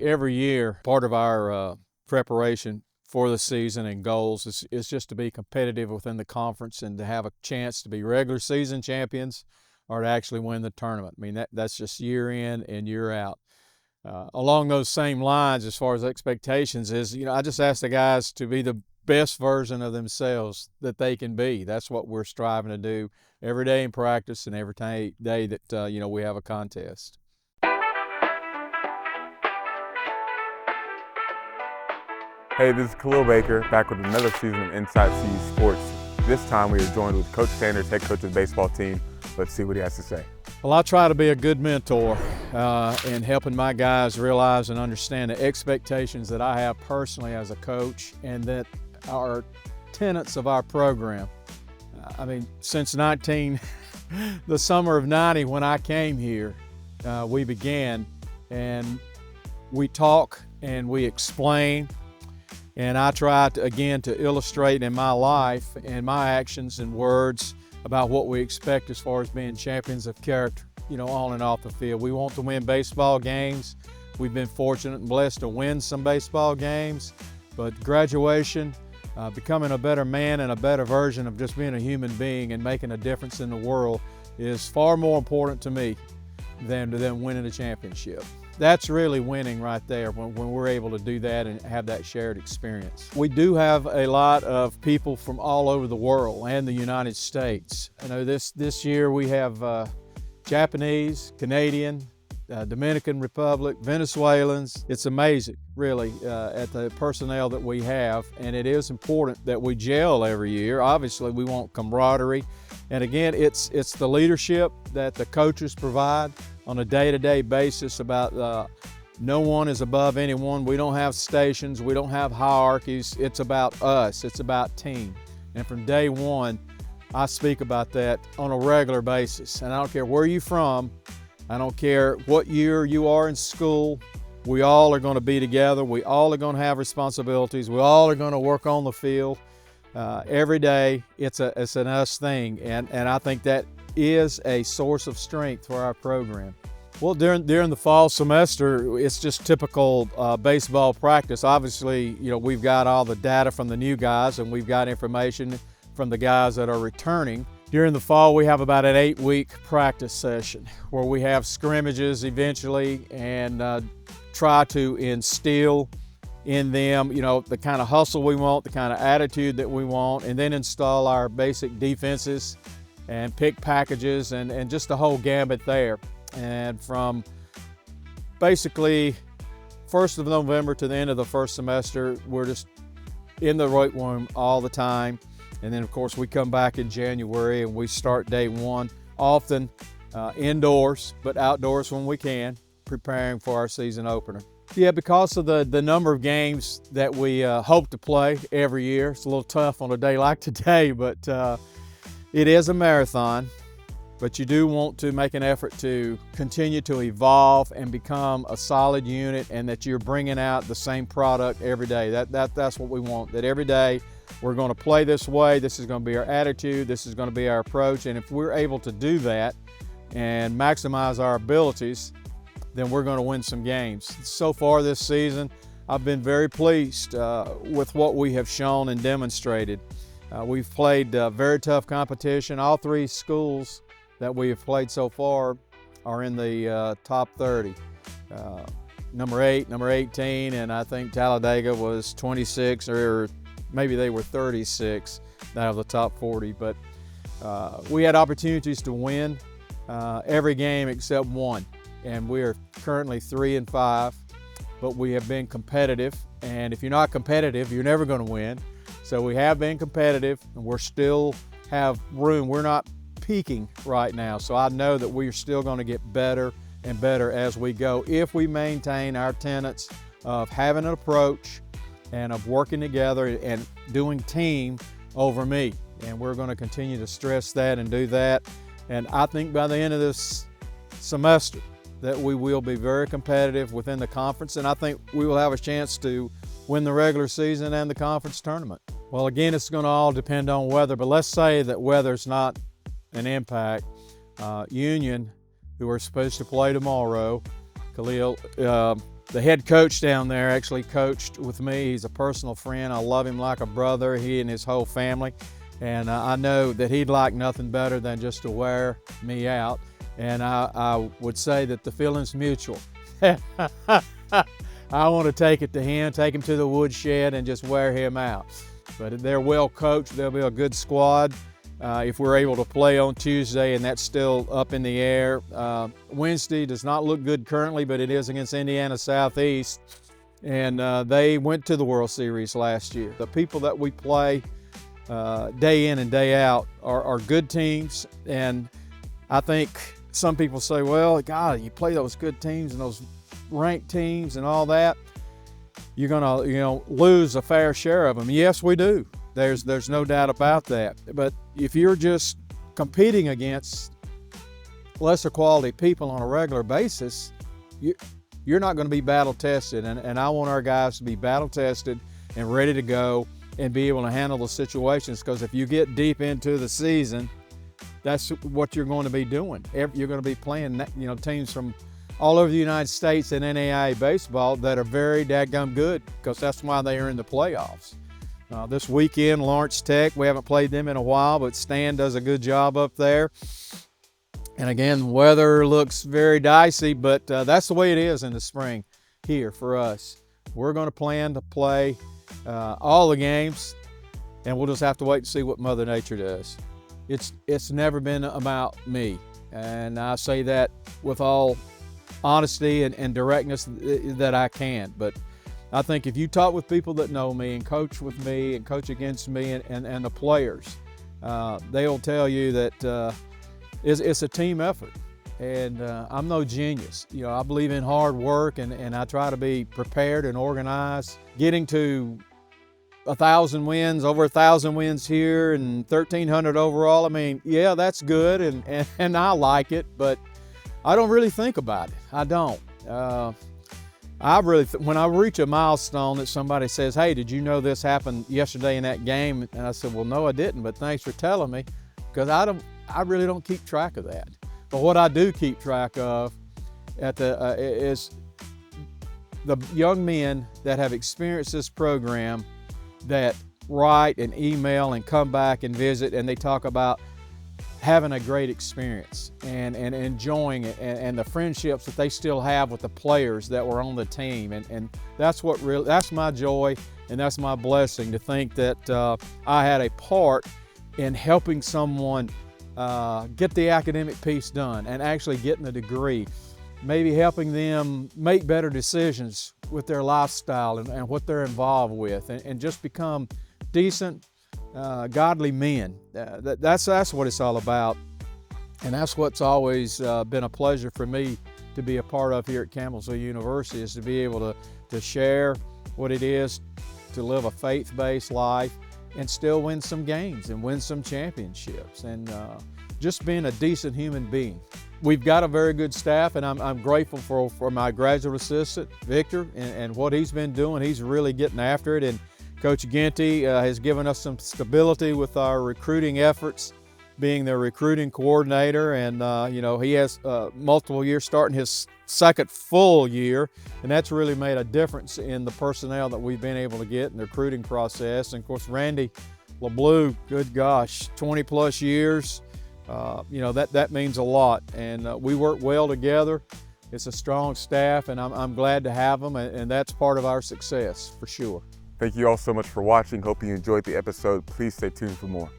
Every year, part of our preparation for the season and goals is just to be competitive within the conference and to have a chance to be regular season champions or to actually win the tournament. I mean, that's just year in and year out. Along those same lines, as far as expectations is, I just ask the guys to be the best version of themselves that they can be. That's what we're striving to do every day in practice and every day that, we have a contest. Hey, this is Khalil Baker, back with another season of Inside CU Sports. This time we are joined with Coach Sanders, head coach of the baseball team. Let's see what he has to say. Well, I try to be a good mentor in helping my guys realize and understand the expectations that I have personally as a coach and that are tenets of our program. Since the summer of '90 when I came here, we began, and we talk and we explain. And I try to illustrate in my life and my actions and words about what we expect as far as being champions of character, on and off the field. We want to win baseball games. We've been fortunate and blessed to win some baseball games, but graduation, becoming a better man and a better version of just being a human being and making a difference in the world is far more important to me than winning a championship. That's really winning right there when we're able to do that and have that shared experience. We do have a lot of people from all over the world and the United States. This year we have Japanese, Canadian, Dominican Republic, Venezuelans. It's amazing, really, at the personnel that we have, and it is important that we gel every year. Obviously, we want camaraderie, and again, it's the leadership that the coaches provide on a day-to-day basis about no one is above anyone. We don't have stations, we don't have hierarchies. It's about us, it's about team. And from day one, I speak about that on a regular basis. And I don't care where you're from, I don't care what year you are in school, we all are going to be together, we all are going to have responsibilities, we all are going to work on the field. Every day, it's an us thing, and I think that is a source of strength for our program. Well, during the fall semester, it's just typical baseball practice. Obviously, we've got all the data from the new guys, and we've got information from the guys that are returning. During the fall, we have about an 8-week practice session where we have scrimmages eventually and try to instill in them, the kind of hustle we want, the kind of attitude that we want, and then install our basic defenses and pick packages and just the whole gambit there. And from basically 1st of November to the end of the first semester, we're just in the weight room all the time. And then of course we come back in January and we start day one, often indoors, but outdoors when we can, preparing for our season opener. Yeah, because of the number of games that we hope to play every year, it's a little tough on a day like today, but it is a marathon. But you do want to make an effort to continue to evolve and become a solid unit, and that you're bringing out the same product every day. That's what we want, that every day we're going to play this way, this is going to be our attitude, this is going to be our approach, and if we're able to do that and maximize our abilities, then we're going to win some games. So far this season, I've been very pleased with what we have shown and demonstrated. We've played very tough competition. All 3 schools that we have played so far are in the top 30. Number 8, number 18, and I think Talladega was 26, or maybe they were 36 out of the top 40. But we had opportunities to win every game except one. And we are currently 3-5, but we have been competitive. And if you're not competitive, you're never going to win. So we have been competitive, and we're still have room. We're not peaking right now, so I know that we're still going to get better and better as we go if we maintain our tenets of having an approach and of working together and doing team over me. And we're going to continue to stress that and do that. And I think by the end of this semester that we will be very competitive within the conference, and I think we will have a chance to win the regular season and the conference tournament. Well, again, it's going to all depend on weather, but let's say that weather's not an impact. Union, who are supposed to play tomorrow, Khalil, The head coach down there actually coached with me. He's a personal friend. I love him like a brother, he and his whole family. And I know that he'd like nothing better than just to wear me out. And I would say that the feeling's mutual. I want to take it to him, take him to the woodshed and just wear him out. But they're well coached. They'll be a good squad. If we're able to play on Tuesday, and that's still up in the air. Wednesday does not look good currently, but it is against Indiana Southeast, and they went to the World Series last year. The people that we play day in and day out are good teams, and I think some people say, well, God, you play those good teams and those ranked teams and all that, you're gonna lose a fair share of them. Yes, we do. There's no doubt about that. But if you're just competing against lesser quality people on a regular basis, you're not going to be battle tested. And I want our guys to be battle tested and ready to go and be able to handle the situations, because if you get deep into the season, that's what you're going to be doing. You're going to be playing teams from all over the United States in NAIA baseball that are very dadgum good, because that's why they are in the playoffs. This weekend, Lawrence Tech, we haven't played them in a while, but Stan does a good job up there. And again, weather looks very dicey, but that's the way it is in the spring here for us. We're going to plan to play all the games, and we'll just have to wait and see what Mother Nature does. It's never been about me, and I say that with all honesty and directness that I can. But I think if you talk with people that know me and coach with me and coach against me and the players, they'll tell you that it's a team effort. And I'm no genius. I believe in hard work, and I try to be prepared and organized. Getting to 1,000 wins, over 1,000 wins here, and 1,300 overall, I mean, yeah, that's good, and I like it, but I don't really think about it. I don't. When I reach a milestone that somebody says, hey, did you know this happened yesterday in that game? And I said, well, no, I didn't, but thanks for telling me, because I really don't keep track of that. But what I do keep track of is the young men that have experienced this program that write and email and come back and visit, and they talk about having a great experience and enjoying it, and the friendships that they still have with the players that were on the team. And that's my joy, and that's my blessing, to think that I had a part in helping someone get the academic piece done and actually getting a degree, maybe helping them make better decisions with their lifestyle and what they're involved with, and just become decent, godly men. That's what it's all about, and that's what's always been a pleasure for me to be a part of here at Campbellsville University, is to be able to share what it is to live a faith-based life and still win some games and win some championships, and just being a decent human being. We've got a very good staff, and I'm grateful for my graduate assistant, Victor, and what he's been doing. He's really getting after it, and Coach Ginty has given us some stability with our recruiting efforts, being the recruiting coordinator, and he has multiple years, starting his second full year, and that's really made a difference in the personnel that we've been able to get in the recruiting process. And of course, Randy LeBlue, good gosh, 20 plus years, that means a lot, and we work well together. It's a strong staff, and I'm glad to have them, and that's part of our success for sure. Thank you all so much for watching. Hope you enjoyed the episode. Please stay tuned for more.